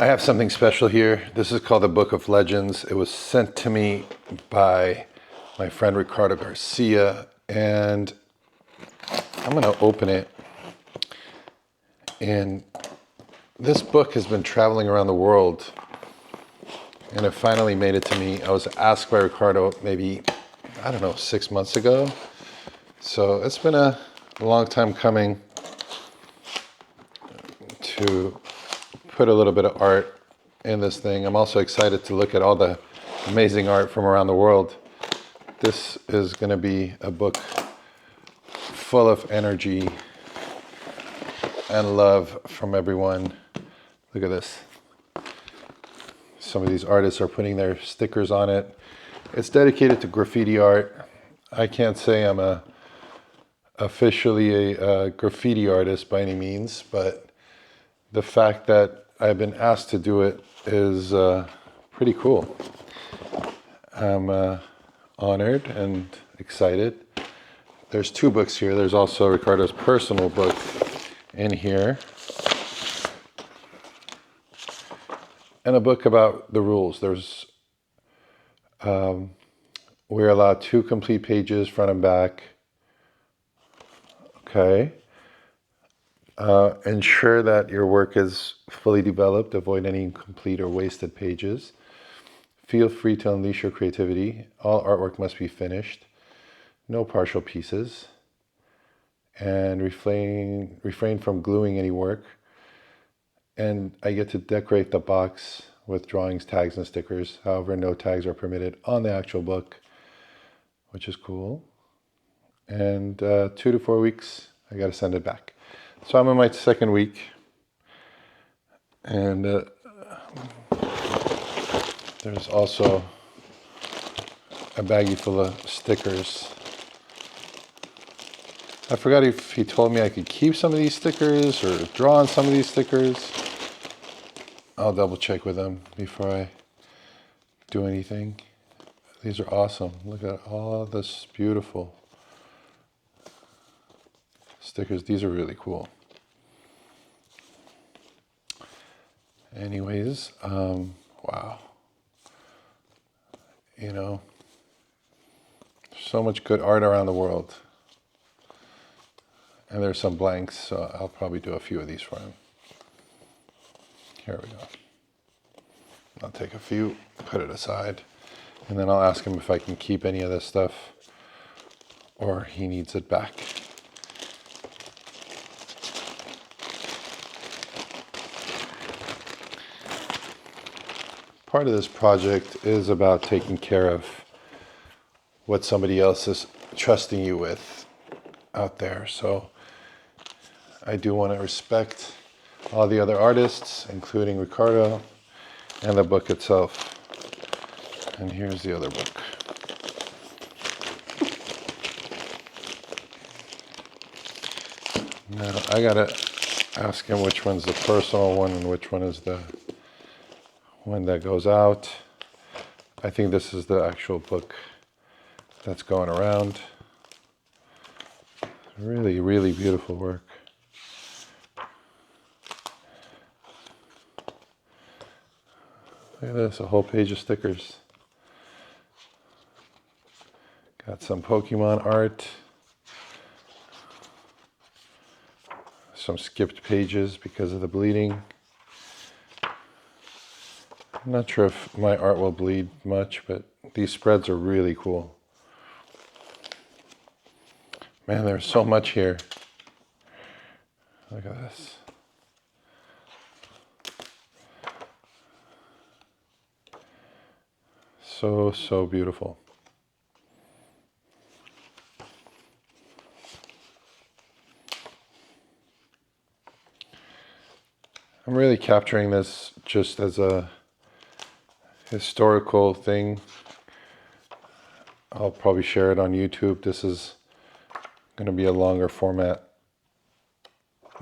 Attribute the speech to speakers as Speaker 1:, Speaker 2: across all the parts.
Speaker 1: I have something special here. This is called the Book of Legends. It was sent to me by my friend Ricardo Garcia, and I'm going to open it. And this book has been traveling around the world, and it finally made it to me. I was asked by Ricardo maybe, I don't know, 6 months ago. So it's been a long time coming to put a little bit of art in this thing. I'm also excited to look at all the amazing art from around the world. This is going to be a book full of energy and love from everyone. Look at this. Some of these artists are putting their stickers on it. It's dedicated to graffiti art. I can't say I'm officially a graffiti artist by any means, but the fact that I've been asked to do it is pretty cool. I'm honored and excited. There's 2 books here. There's also Ricardo's personal book in here, and a book about the rules. There's we're allowed 2 complete pages, front and back. Okay. Ensure that your work is fully developed. Avoid any incomplete or wasted pages. Feel free to unleash your creativity. All artwork must be finished. No partial pieces. And refrain from gluing any work. And I get to decorate the box with drawings, tags, and stickers. However, no tags are permitted on the actual book, which is cool. And 2 to 4 weeks, I got to send it back. So I'm in my 2nd week, and there's also a baggie full of stickers. I forgot if he told me I could keep some of these stickers or draw on some of these stickers. I'll double check with him before I do anything. These are awesome. Look at all this beautiful stickers. These are really cool. Anyways, wow. You know, so much good art around the world. And there's some blanks, so I'll probably do a few of these for him. Here we go. I'll take a few, put it aside, and then I'll ask him if I can keep any of this stuff or he needs it back. Part of this project is about taking care of what somebody else is trusting you with out there. So I do want to respect all the other artists, including Ricardo, and the book itself. And here's the other book. Now I gotta ask him which one's the personal one and which one is the one that goes out. I think this is the actual book that's going around. Really, really beautiful work. Look at this, a whole page of stickers. Got some Pokemon art. Some skipped pages because of the bleeding. I'm not sure if my art will bleed much, but these spreads are really cool. Man, there's so much here. Look at this. So, so beautiful. I'm really capturing this just as a historical thing. I'll probably share it on YouTube. This is going to be a longer format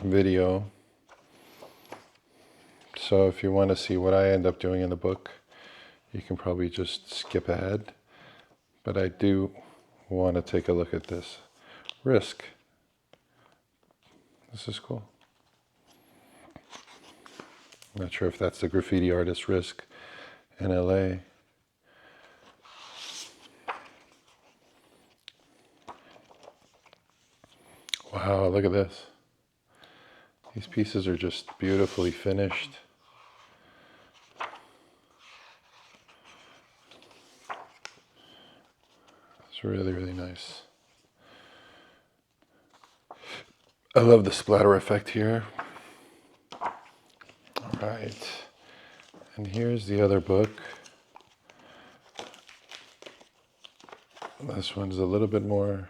Speaker 1: video. So if you want to see what I end up doing in the book, you can probably just skip ahead. But I do want to take a look at this. Risk. This is cool. I'm not sure if that's the graffiti artist Risk in LA. Wow, look at this. These pieces are just beautifully finished. It's really, really nice. I love the splatter effect here. All right. And here's the other book. This one's a little bit more.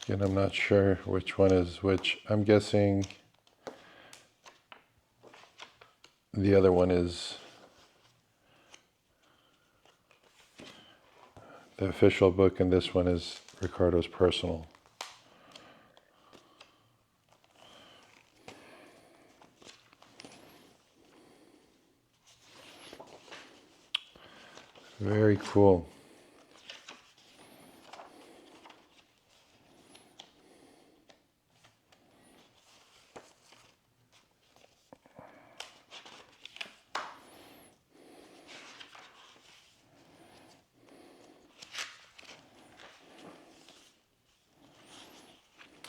Speaker 1: Again, I'm not sure which one is which. I'm guessing the other one is the official book, and this one is Ricardo's personal. Very cool.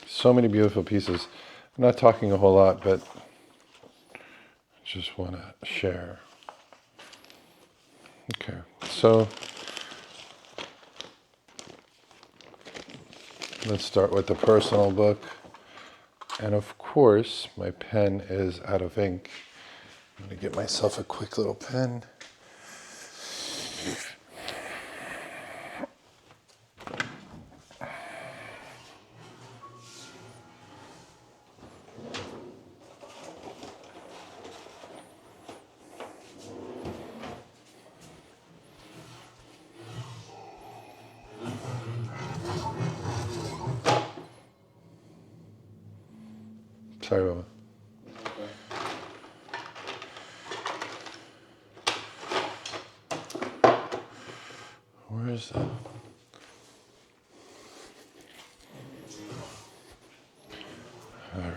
Speaker 1: So many beautiful pieces. I'm not talking a whole lot, but just want to share. Okay, so let's start with the personal book. And of course, my pen is out of ink. I'm going to get myself a quick little pen. Sorry, Baba. Where is that? There we go.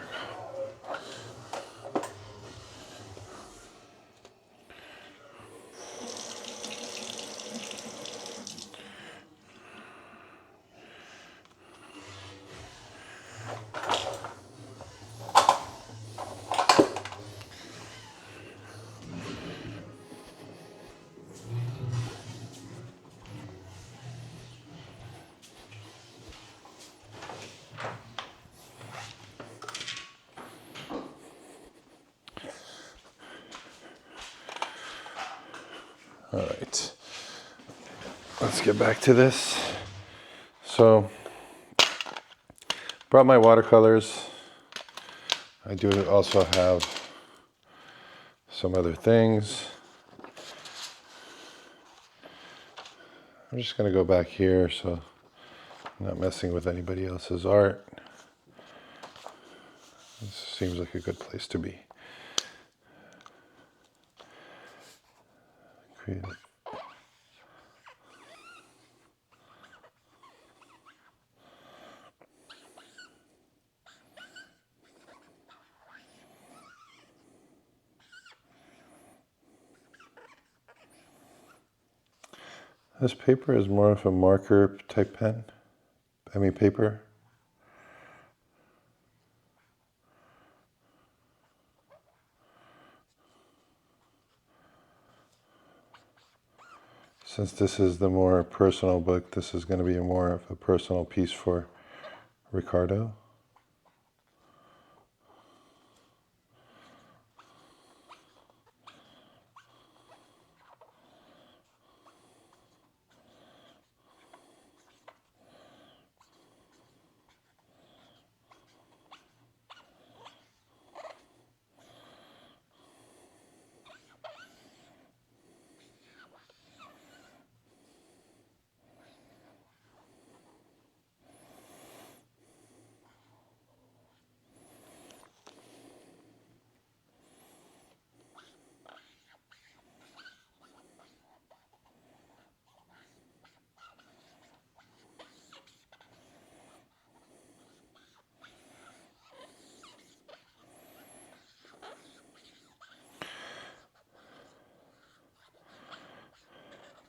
Speaker 1: All right, let's get back to this. So, brought my watercolors. I do also have some other things. I'm just going to go back here so I'm not messing with anybody else's art. This seems like a good place to be. Creative. This paper is more of a marker type pen. Paper. Since this is the more personal book, this is going to be more of a personal piece for Ricardo.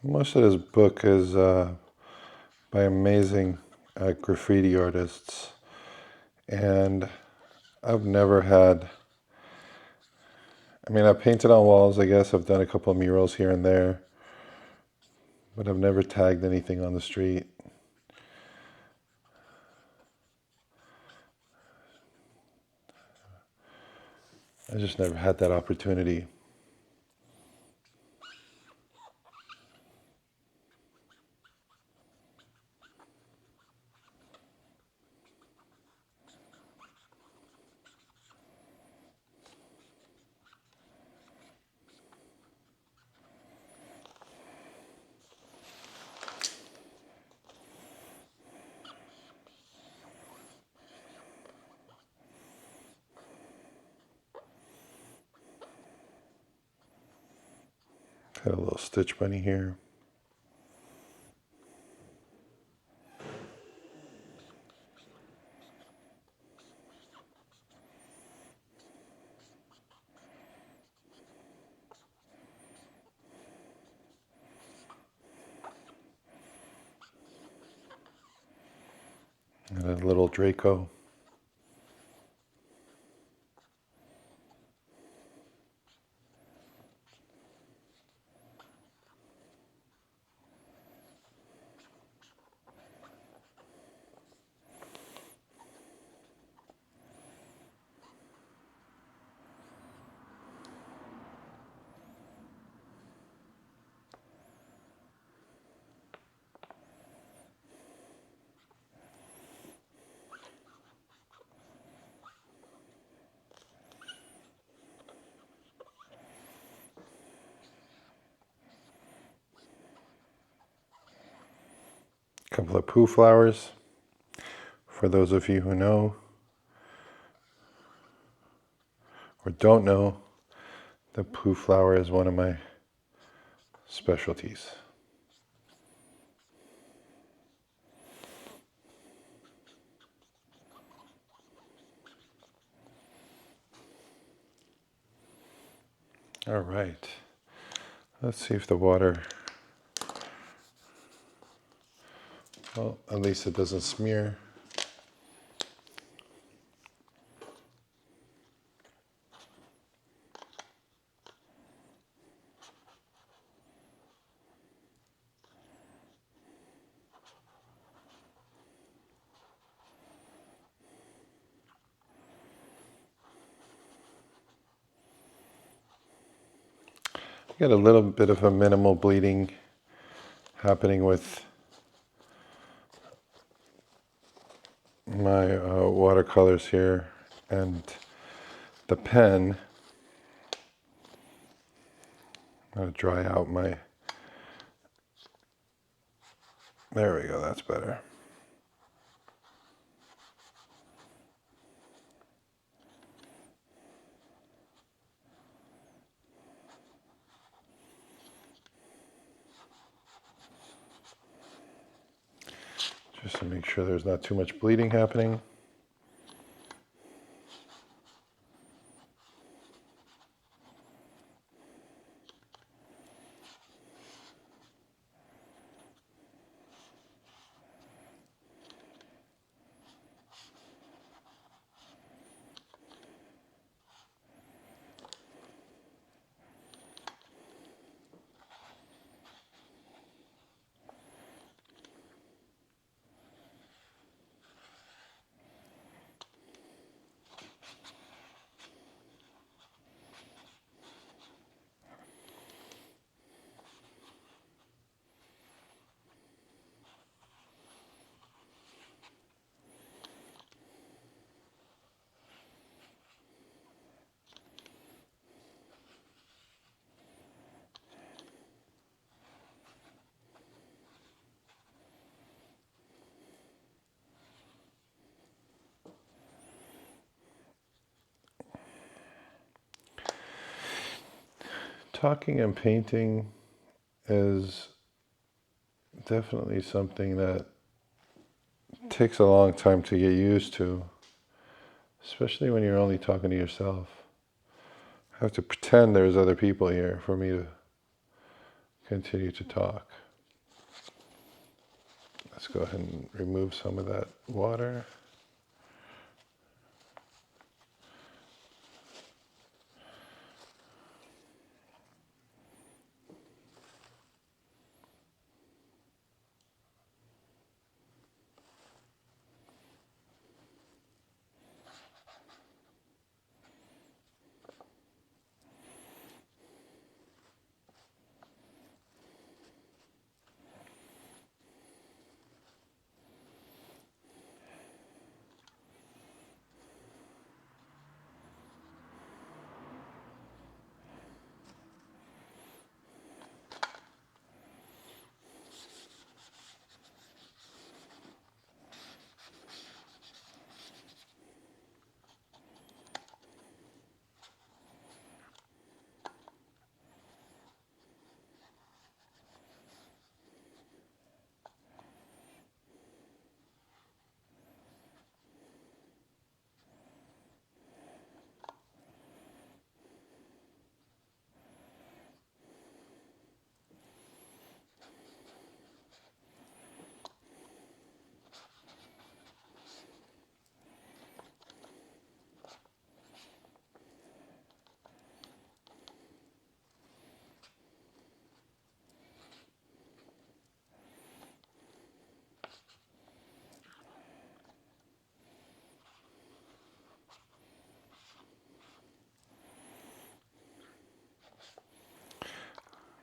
Speaker 1: Most of this book is by amazing graffiti artists, and I've never had, I mean, I've painted on walls, I guess. I've done a couple of murals here and there, but I've never tagged anything on the street. I just never had that opportunity. Got a little stitch bunny here. And a little Draco. A couple of poo flowers. For those of you who know or don't know, the poo flower is one of my specialties. All right. Let's see if the water, well, at least it doesn't smear. Got a little bit of a minimal bleeding happening with my watercolors here, and the pen. I'm going to dry out my, there we go, that's better. Just to make sure there's not too much bleeding happening. Talking and painting is definitely something that takes a long time to get used to, especially when you're only talking to yourself. I have to pretend there's other people here for me to continue to talk. Let's go ahead and remove some of that water.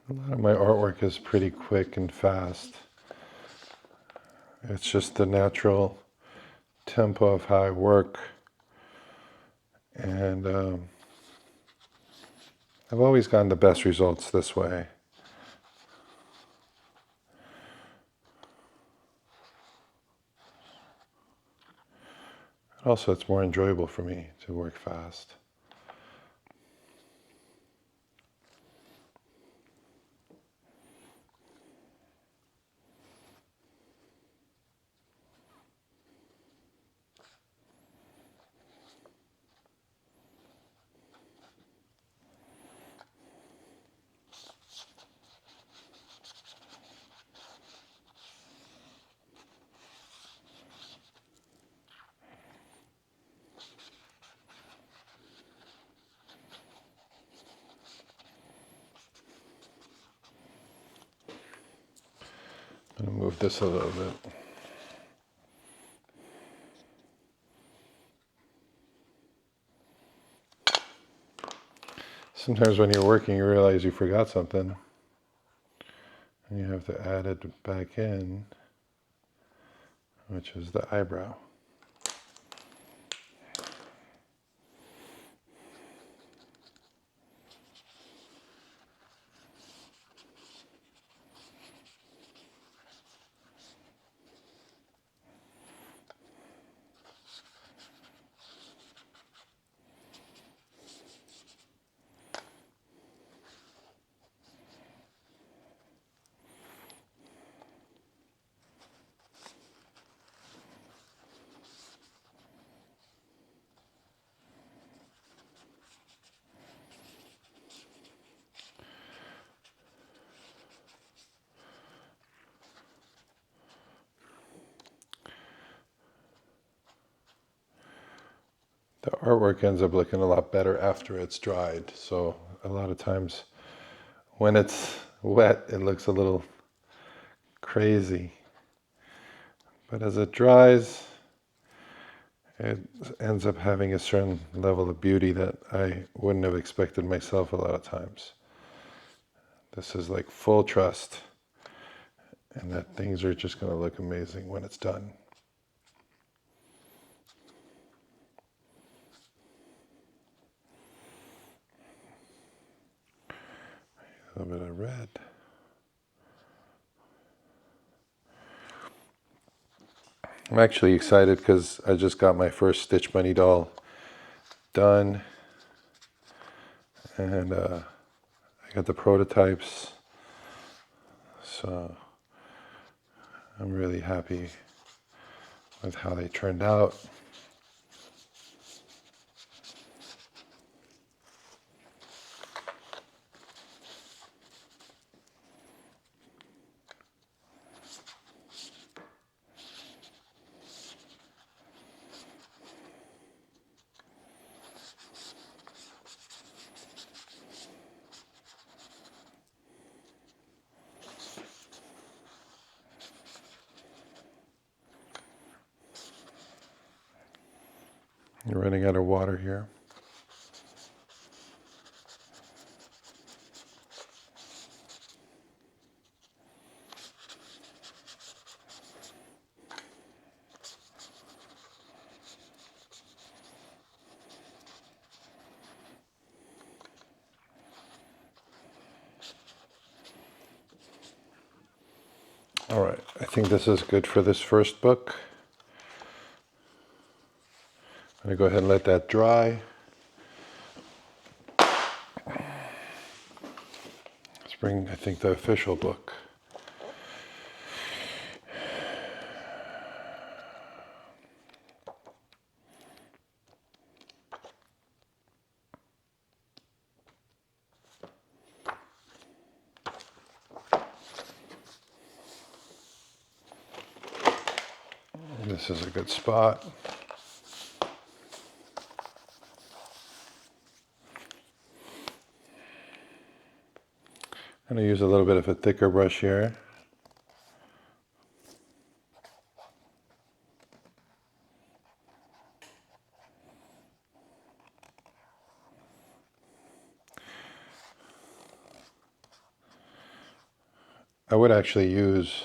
Speaker 1: A lot of my artwork is pretty quick and fast. It's just the natural tempo of how I work. And I've always gotten the best results this way. Also, it's more enjoyable for me to work fast. I'm going to move this a little bit. Sometimes when you're working, you realize you forgot something, and you have to add it back in, which is the eyebrow. The artwork ends up looking a lot better after it's dried. So a lot of times when it's wet, it looks a little crazy. But as it dries, it ends up having a certain level of beauty that I wouldn't have expected myself a lot of times. This is like full trust, and that things are just going to look amazing when it's done. A little bit of red. I'm actually excited because I just got my first Stitch Bunny doll done, and I got the prototypes, so I'm really happy with how they turned out. You're running out of water here. All right, I think this is good for this first book. I'm going to go ahead and let that dry. Let's bring, I think, the official book. This is a good spot. I'm going to use a little bit of a thicker brush here. I would actually use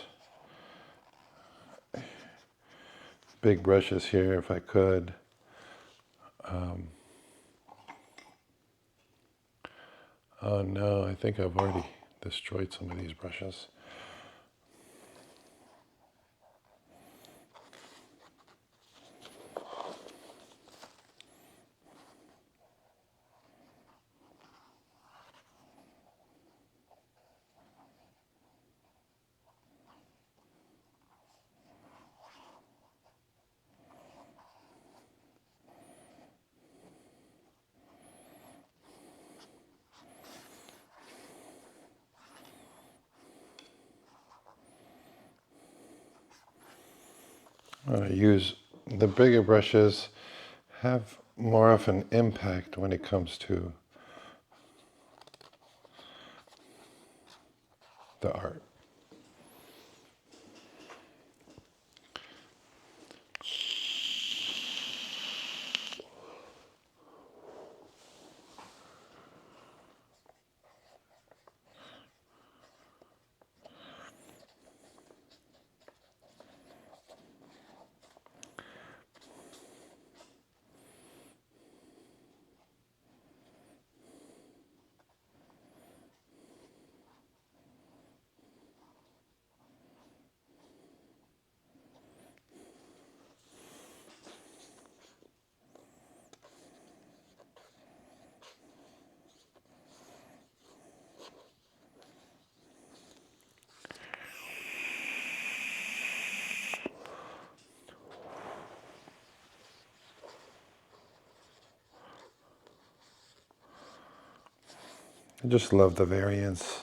Speaker 1: big brushes here if I could. Oh no, I think I've already destroyed some of these brushes. Use the bigger brushes, have more of an impact when it comes to the art. I just love the variance.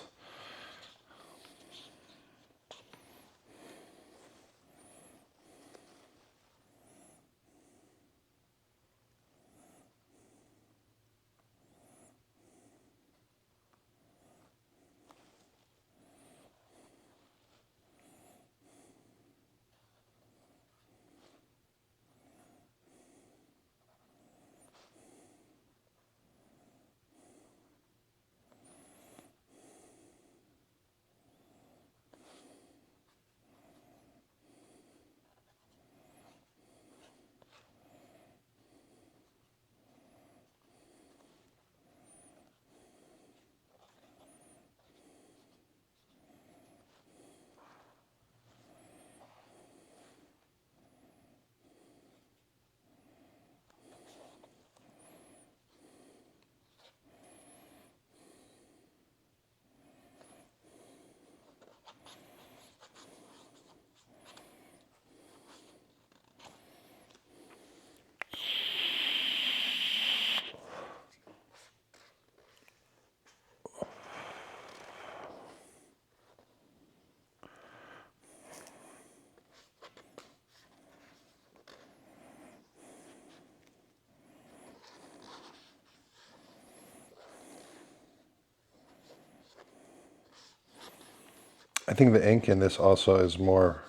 Speaker 1: I think the ink in this also is more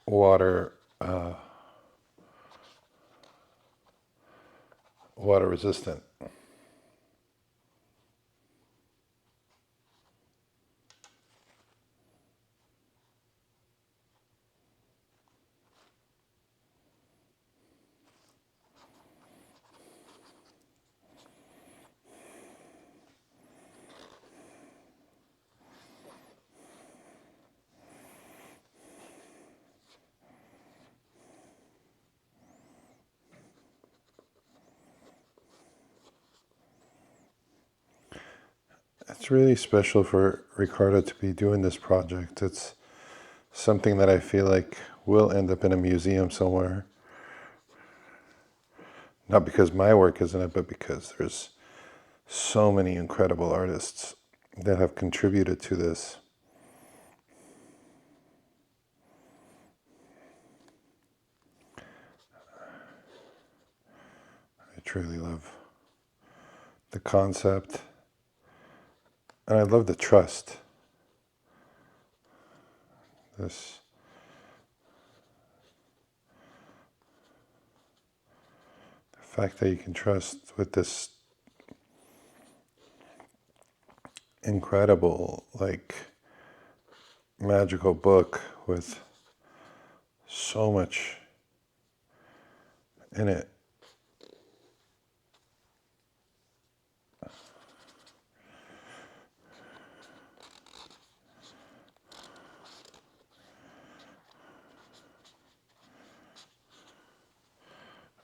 Speaker 1: water water resistant. It's really special for Ricardo to be doing this project. It's something that I feel like will end up in a museum somewhere. Not because my work is in it, but because there's so many incredible artists that have contributed to this. I truly love the concept, and I love the trust. This the fact that you can trust with this incredible, like, magical book with so much in it.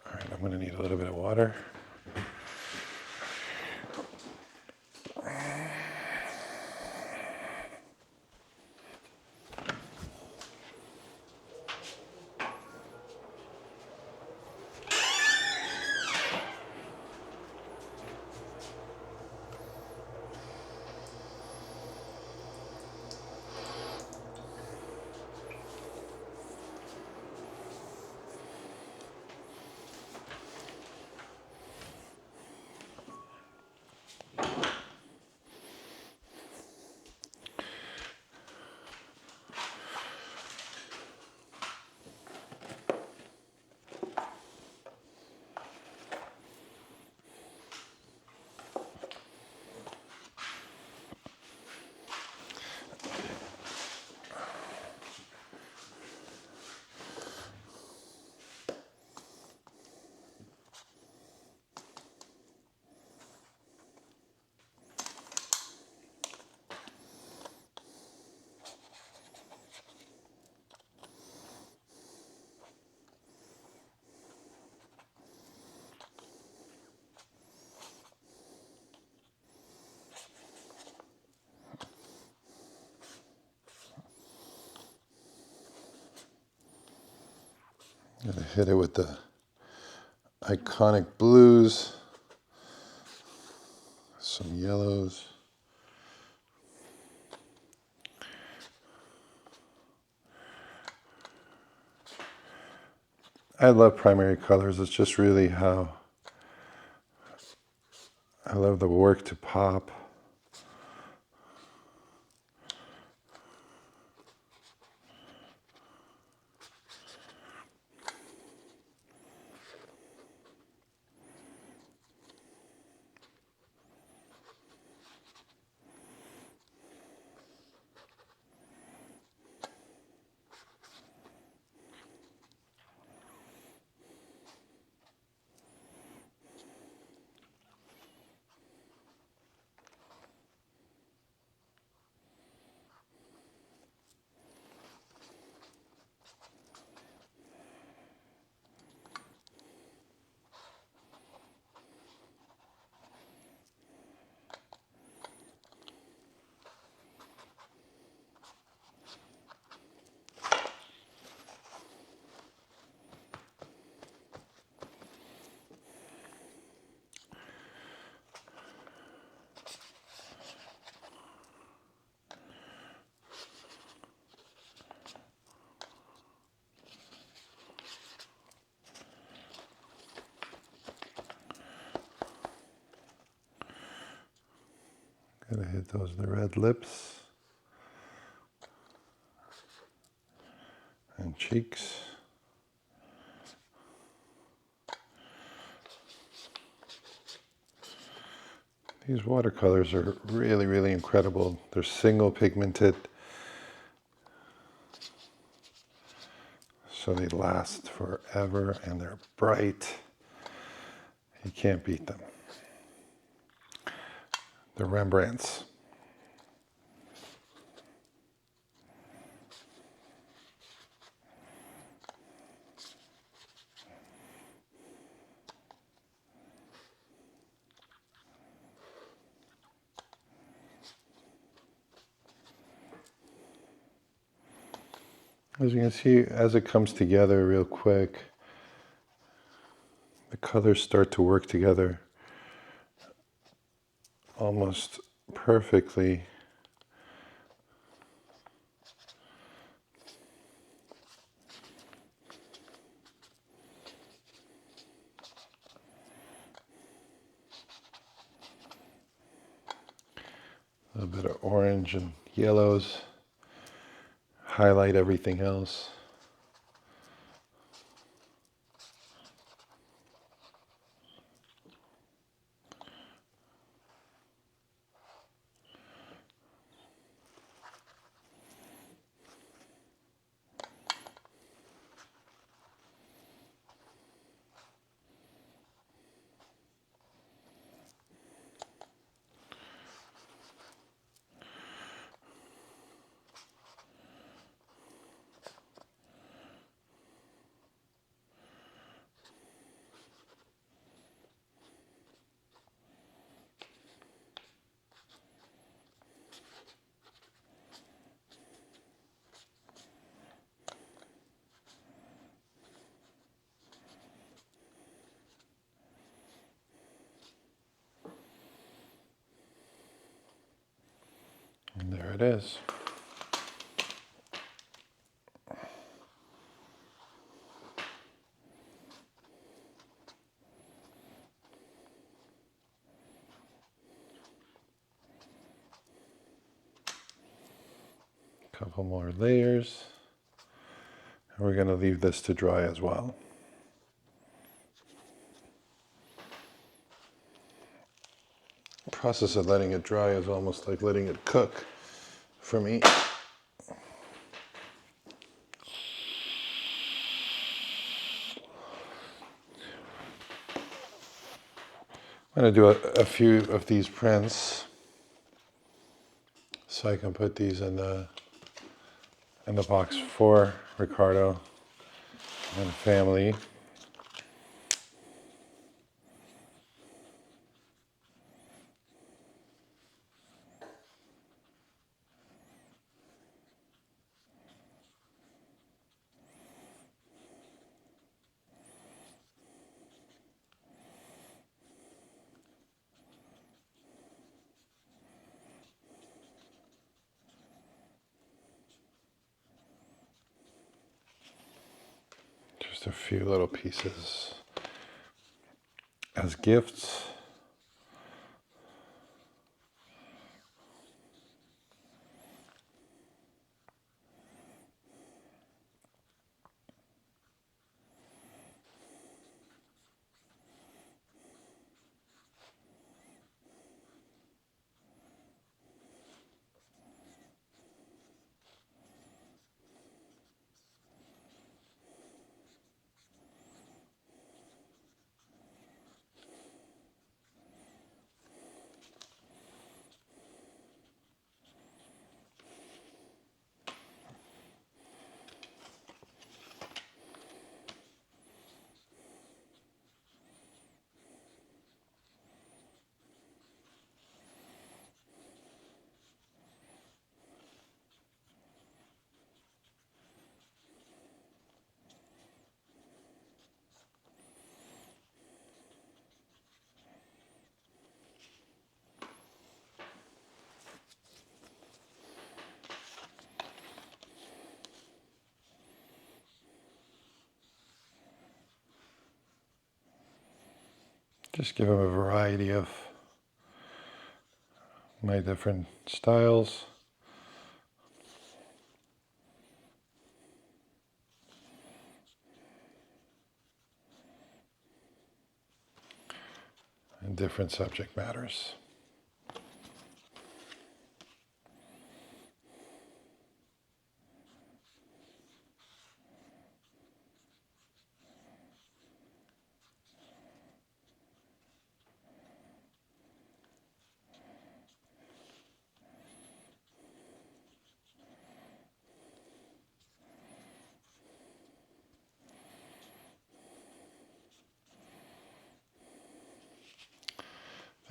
Speaker 1: All right, I'm going to need a little bit of water. I'm going to hit it with the iconic blues, some yellows. I love primary colors. It's just really how I love the work to pop. Gotta hit those the red lips and cheeks. These watercolors are really, really incredible. They're single pigmented, so they last forever and they're bright. You can't beat them. The Rembrandts. As you can see, as it comes together real quick, the colors start to work together almost perfectly. A little bit of orange and yellows highlight everything else. And there it is. Couple more layers. And we're going to leave this to dry as well. The process of letting it dry is almost like letting it cook for me. I'm going to do a few of these prints so I can put these in the box for Ricardo and family. Just a few little pieces as gifts. Just give him a variety of my different styles. And different subject matters.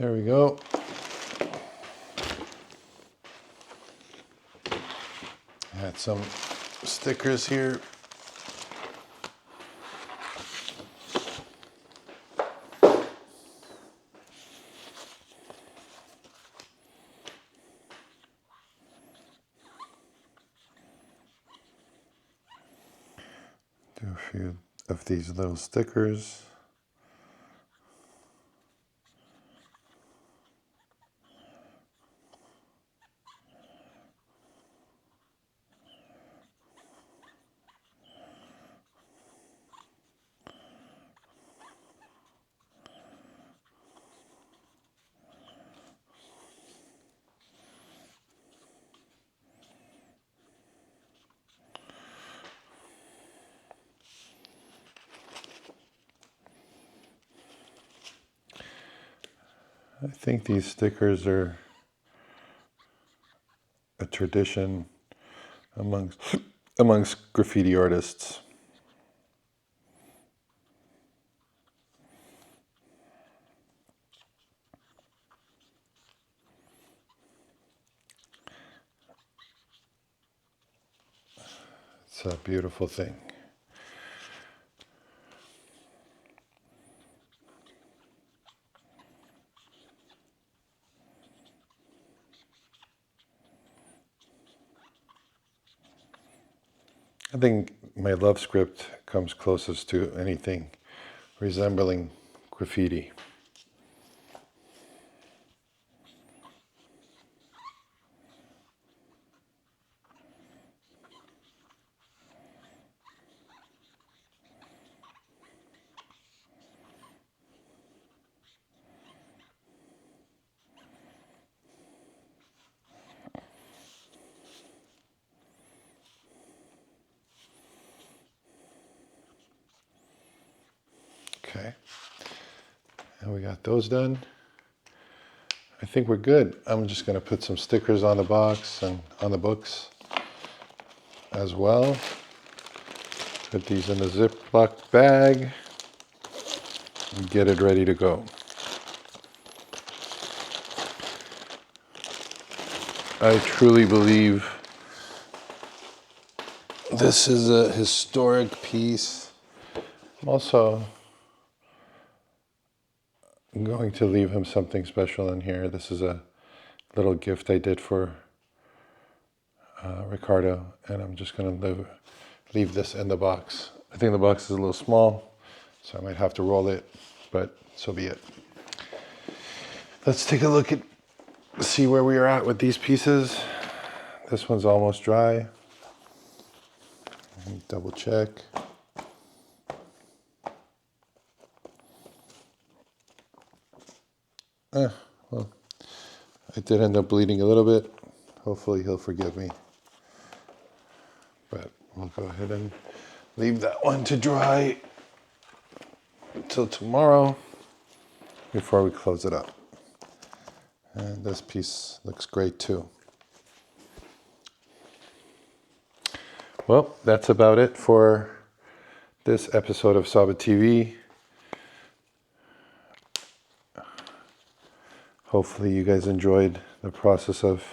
Speaker 1: There we go. Add some stickers here. Do a few of these little stickers. I think these stickers are a tradition amongst graffiti artists. It's a beautiful thing. I think my love script comes closest to anything resembling graffiti. Okay, and we got those done. I think we're good. I'm just going to put some stickers on the box and on the books as well. Put these in the Ziploc bag and get it ready to go. I truly believe this is a historic piece. I'm also going to leave him something special in here. This is a little gift I did for Ricardo, and I'm just going to leave this in the box. I think the box is a little small, so I might have to roll it, but so be it. Let's take a look at, see where we are at with these pieces. This one's almost dry. Double check. Well, I did end up bleeding a little bit. Hopefully he'll forgive me. But we'll go ahead and leave that one to dry until tomorrow before we close it up. And this piece looks great too. Well, that's about it for this episode of Sabet TV. Hopefully you guys enjoyed the process of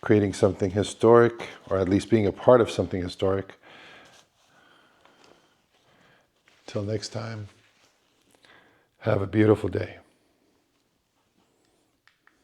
Speaker 1: creating something historic, or at least being a part of something historic. Till next time, have a beautiful day.